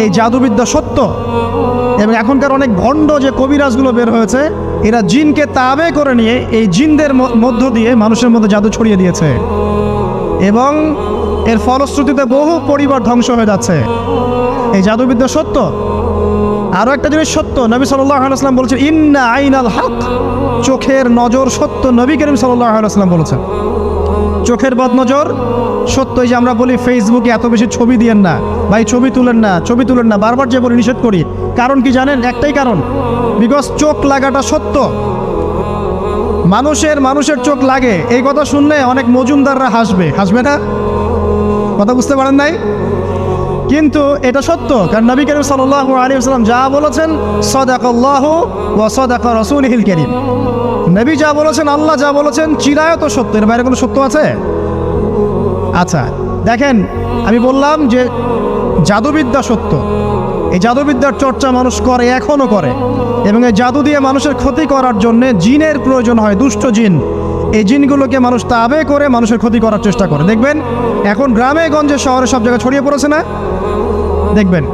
এই জাদুবিদ্যা সত্য। এবং এখনকার অনেক ভণ্ড যে কবিরাজগুলো বের হয়েছে, এরা জিনকে তাবে করে নিয়ে এই জিনদের মধ্য দিয়ে মানুষের মধ্যে জাদু ছড়িয়ে দিয়েছে, এবং এর ফলশ্রুতিতে বহু পরিবার ধ্বংস হয়ে যাচ্ছে। এই জাদুবিদ্যা সত্য। আরও একটা জিনিস সত্য, নবী সাল্লাল্লাহু আলাইহি ওয়াসাল্লাম বলেছেন ইন্না আইনাল হক, চোখের নজর সত্য। নবী করিম সাল্লাল্লাহু আলাইহি ওয়াসাল্লাম বলেছেন চোখের বদনজর সত্য। এই যে আমরা বলি ফেসবুকে এত বেশি ছবি দিয়েন না ভাই, ছবি তুলেন না, ছবি তুলেন না, বারবার যে বলি নিষেধ করি, কারণ কি জানেন? একটাই কারণ, বিকজ চোখ লাগাটা সত্য। মানুষের চোখ লাগে, এই কথা শুনলে অনেক মজুমদাররা হাসবে না? কথা বুঝতে পারেন নাই? কিন্তু এটা সত্য, কারণ নবী করিম সাল্লাল্লাহু আলাইহি ওয়াসাল্লাম যা বলেছেন সাদাকাল্লাহু ওয়া সাদাকা রাসূলুহুল কারীম, নবী যা বলেছেন, আল্লাহ যা বলেছেন চিরায়ত সত্য, এর বাইরে কোনো সত্য আছে? আচ্ছা দেখেন, আমি বললাম যে জাদুবিদ্যা সত্য। এই জাদুবিদ্যার চর্চা মানুষ করে, এখনও করে, এবং এই জাদু দিয়ে মানুষের ক্ষতি করার জন্য জিনের প্রয়োজন হয়, দুষ্ট জিন। এই জিনগুলোকে মানুষ তাবে করে মানুষের ক্ষতি করার চেষ্টা করে। দেখবেন এখন গ্রামে গঞ্জে শহরে সব জায়গায় ছড়িয়ে পড়েছে না? দেখবেন।